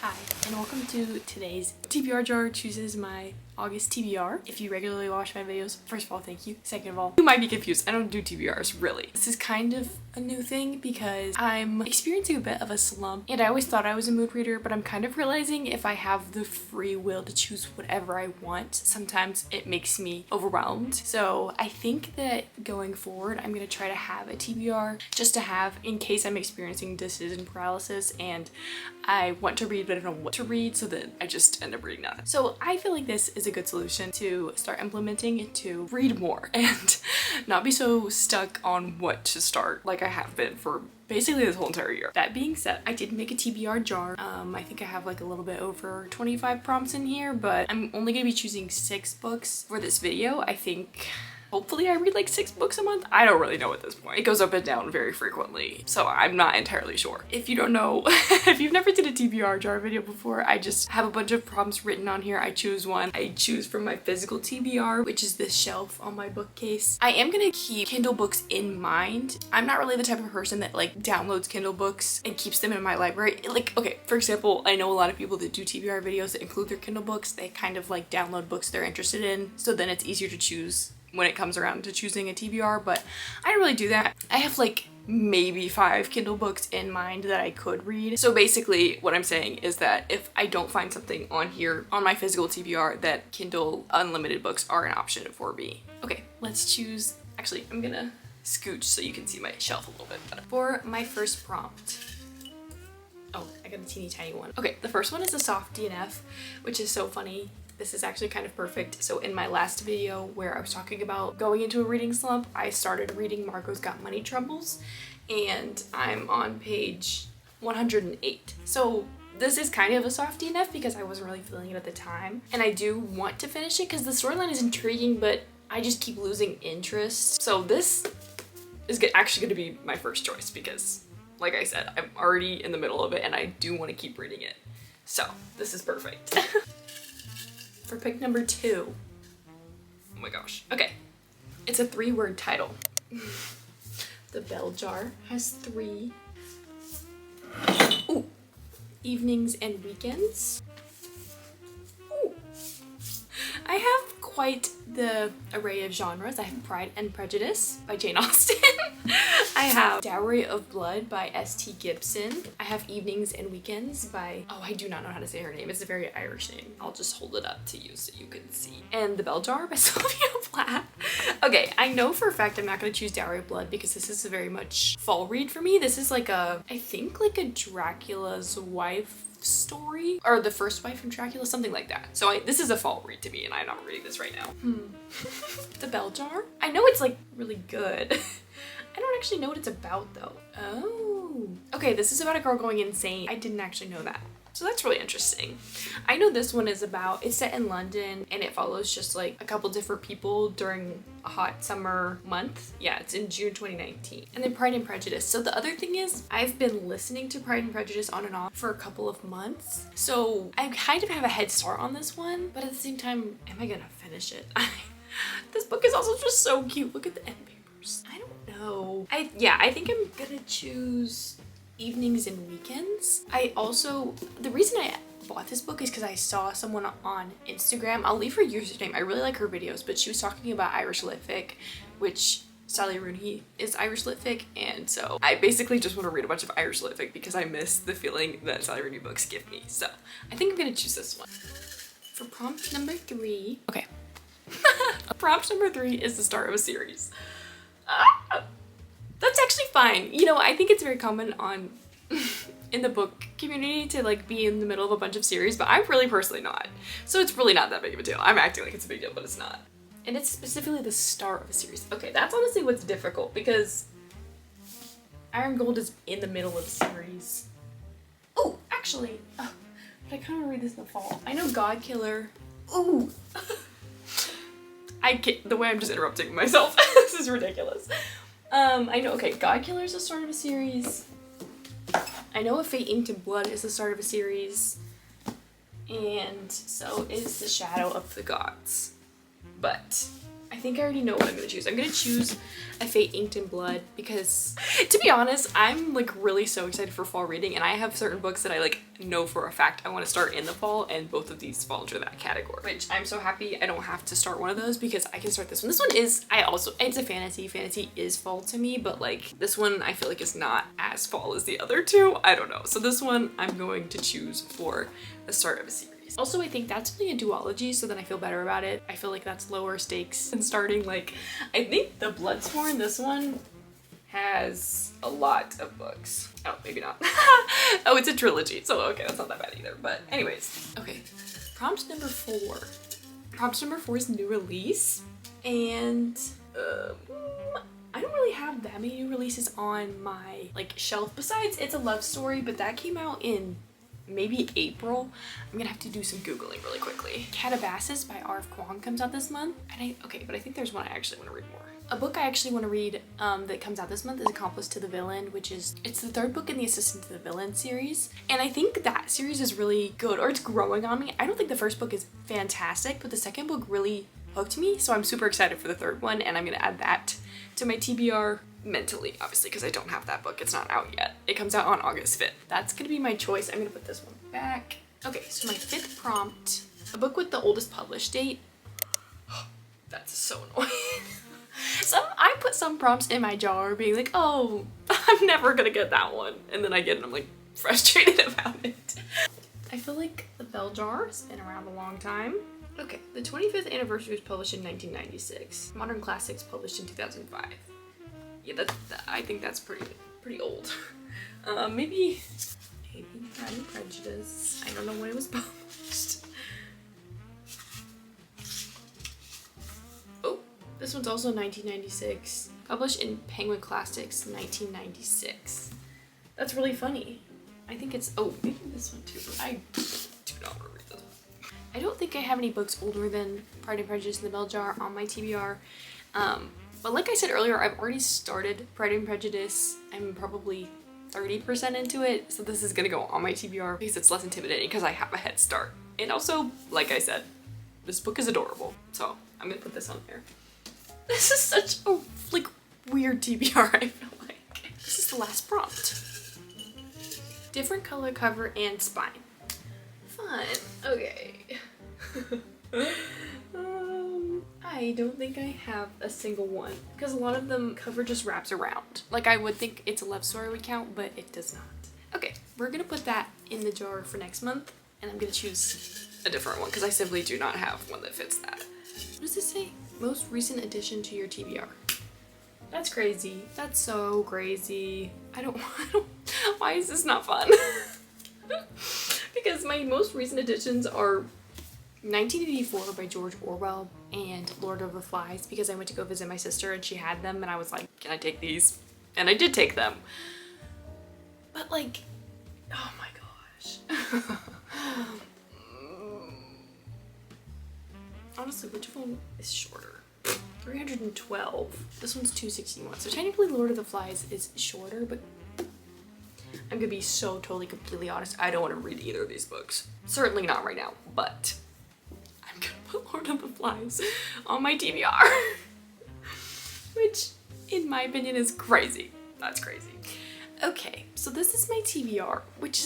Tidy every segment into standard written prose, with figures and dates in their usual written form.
Hi, and welcome to today's TBR jar chooses my August TBR. If you regularly watch my videos, first of all, thank you. Second of all, you might be confused. I don't do TBRs, really. This is kind of a new thing because I'm experiencing a bit of a slump, and I always thought I was a mood reader, but I'm kind of realizing if I have the free will to choose whatever I want, sometimes it makes me overwhelmed. So I think that going forward, I'm gonna try to have a TBR just to have in case I'm experiencing decision paralysis and I want to read but I don't know what to read, so then I just end up reading nothing. So I feel like this is a good solution to start implementing to read more and not be so stuck on what to start like I have been for basically this whole entire year. That being said, I did make a TBR jar. I think I have like a little bit over 25 prompts in here, but I'm only gonna be choosing 6 books for this video. I think hopefully I read like 6 books a month. I don't really know at this point. It goes up and down very frequently, so I'm not entirely sure. If you don't know, if you've never did a TBR jar video before, I just have a bunch of prompts written on here. I choose one. I choose from my physical TBR, which is this shelf on my bookcase. I am gonna keep Kindle books in mind. I'm not really the type of person that like downloads Kindle books and keeps them in my library. Like, okay, for example, I know a lot of people that do TBR videos that include their Kindle books. They kind of like download books they're interested in, so then it's easier to choose when it comes around to choosing a TBR, but I don't really do that. I have like maybe 5 Kindle books in mind that I could read. So basically what I'm saying is that if I don't find something on here on my physical TBR, that Kindle unlimited books are an option for me. Okay, let's choose. Actually, I'm gonna scooch so you can see my shelf a little bit better. For my first prompt, oh, I got a teeny tiny one. Okay, the first one is a soft DNF, which is so funny. This is actually kind of perfect. So in my last video where I was talking about going into a reading slump, I started reading Margot's Got Money Troubles, and I'm on page 108. So this is kind of a soft DNF because I wasn't really feeling it at the time. And I do want to finish it because the storyline is intriguing, but I just keep losing interest. So this is actually gonna be my first choice because, like I said, I'm already in the middle of it and I do want to keep reading it. So this is perfect. For pick number 2. Oh my gosh. Okay. It's a 3-word title. The bell jar has 3. Ooh. Evenings and weekends. Ooh. I have quite the array of genres. I have Pride and Prejudice by Jane Austen. I have Dowry of Blood by S.T. Gibson. I have Evenings and Weekends by, oh, I do not know how to say her name. It's a very Irish name. I'll just hold it up to you so you can see. And The Bell Jar by Sylvia Plath. Okay, I know for a fact I'm not going to choose Dowry of Blood because this is a very much fall read for me. This is like a, I think like a Dracula's wife story, or the first wife from Dracula, something like that. So this is a fall read to me and I'm not reading this right now. The Bell Jar? I know it's like really good. I don't actually know what it's about though. Oh. Okay, this is about a girl going insane. I didn't actually know that. So that's really interesting. I know this one is about, it's set in London and it follows just like a couple different people during a hot summer month. Yeah, it's in June 2019. And then Pride and Prejudice. So the other thing is I've been listening to Pride and Prejudice on and off for a couple of months. So I kind of have a head start on this one, but at the same time, am I gonna finish it? This book is also just so cute. Look at the end papers. I don't know. I think I'm gonna choose Evenings and Weekends. The reason I bought this book is because I saw someone on Instagram. I'll leave her username. I really like her videos, but she was talking about Irish litfic, which Sally Rooney is Irish litfic, and so I basically just want to read a bunch of Irish litfic because I miss the feeling that Sally Rooney books give me. So I think I'm gonna choose this one. For prompt number 3, okay. Prompt number 3 is the start of a series. That's actually fine. You know, I think it's very common on in the book community to like be in the middle of a bunch of series, but I'm really personally not. So it's really not that big of a deal. I'm acting like it's a big deal, but it's not. And it's specifically the start of a series. Okay, that's honestly what's difficult because Iron Gold is in the middle of a series. Oh, actually, but I kind of read this in the fall. I know God Killer. Ooh. I can't, the way I'm just interrupting myself. This is ridiculous. I know, okay, God Killer is the start of a series. I know A Fate Inked in Blood is the start of a series. And so is The Shadow of the Gods. But I think I already know what I'm gonna choose. I'm gonna choose A Fate Inked in Blood because, to be honest, I'm like really so excited for fall reading, and I have certain books that I like know for a fact I want to start in the fall, and both of these fall into that category, which I'm so happy I don't have to start one of those because I can start this one. This one is, it's a fantasy. Fantasy is fall to me, but like this one I feel like is not as fall as the other two. I don't know. So this one I'm going to choose for the start of a series. Also, I think that's only a duology, so then I feel better about it. I feel like that's lower stakes than starting like, I think the Bloodsworn, this one has a lot of books. Oh, maybe not. Oh, it's a trilogy, so okay, that's not that bad either. But anyways, okay, prompt number 4. Prompt number 4 is new release, and I don't really have that many new releases on my like shelf. Besides, It's a Love Story, but that came out in maybe April. I'm gonna have to do some Googling really quickly. Catabasis by R.F. Kuang comes out this month. And but I think there's one I actually want to read more. A book I actually want to read that comes out this month is Accomplice to the Villain, it's the 3rd book in the Assistant to the Villain series. And I think that series is really good, or it's growing on me. I don't think the first book is fantastic, but the second book really hooked me. So I'm super excited for the 3rd one, and I'm gonna add that to my TBR mentally, obviously, because I don't have that book. It's not out yet. It comes out on August 5th. That's gonna be my choice. I'm gonna put this one back. Okay, so my 5th prompt, a book with the oldest published date. That's so annoying. I put some prompts in my jar being like, oh, I'm never gonna get that one. And then I get it and I'm like frustrated about it. I feel like the Bell Jar has been around a long time. Okay, the 25th anniversary was published in 1996. Modern Classics published in 2005. Yeah, I think that's pretty old. Maybe Pride and Prejudice. I don't know when it was published. Oh, this one's also 1996. Published in Penguin Classics, 1996. That's really funny. I think it's, oh, maybe this one too. I do not want to read this one. I don't think I have any books older than Pride and Prejudice and the Bell Jar on my TBR. But like I said earlier, I've already started Pride and Prejudice. I'm probably 30% into it, so this is gonna go on my TBR because it's less intimidating because I have a head start. And also, like I said, this book is adorable, so I'm gonna put this on there. This is such a like weird TBR, I feel like. This is the last prompt. Different color cover and spine. Fun. Okay. I don't think I have a single one because a lot of them cover just wraps around. Like I would think It's a Love Story would count, but it does not. Okay, we're gonna put that in the jar for next month, and I'm gonna choose a different one because I simply do not have one that fits that. What does this say? Most recent addition to your TBR. That's crazy. That's so crazy. I don't why is this not fun? Because my most recent additions are 1984 by George Orwell and Lord of the Flies, because I went to go visit my sister and she had them and I was like, can I take these? And I did take them. But like, oh my gosh. Honestly, which one is shorter? 312. This one's 261. So technically Lord of the Flies is shorter, but I'm gonna be so totally completely honest. I don't want to read either of these books. Certainly not right now, but I'm gonna put Lord of the Flies on my TBR. Which, in my opinion, is crazy. That's crazy. Okay, so this is my TBR, which,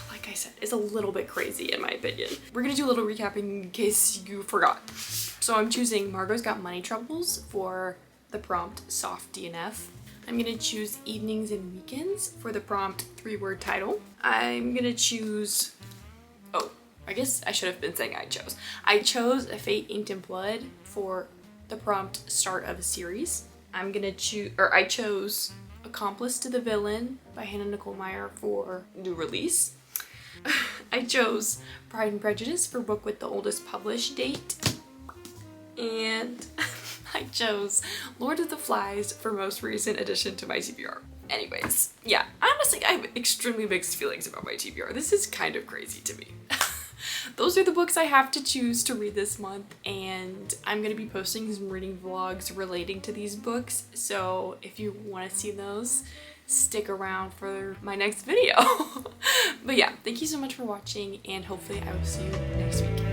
like I said, is a little bit crazy in my opinion. We're gonna do a little recapping in case you forgot. So I'm choosing Margot's Got Money Troubles for the prompt Soft DNF. I'm gonna choose Evenings and Weekends for the prompt 3-word title. I'm gonna choose, oh, I guess I should have been saying I chose A Fate Inked in Blood for the prompt Start of a Series. I chose Accomplice to the Villain by Hannah Nicole Meyer for new release. I chose Pride and Prejudice for book with the oldest published date. And I chose Lord of the Flies for most recent addition to my TBR. Anyways, yeah, honestly, I have extremely mixed feelings about my TBR. This is kind of crazy to me. Those are the books I have to choose to read this month, and I'm gonna be posting some reading vlogs relating to these books, so if you want to see those, stick around for my next video. But yeah, thank you so much for watching, and hopefully I will see you next week.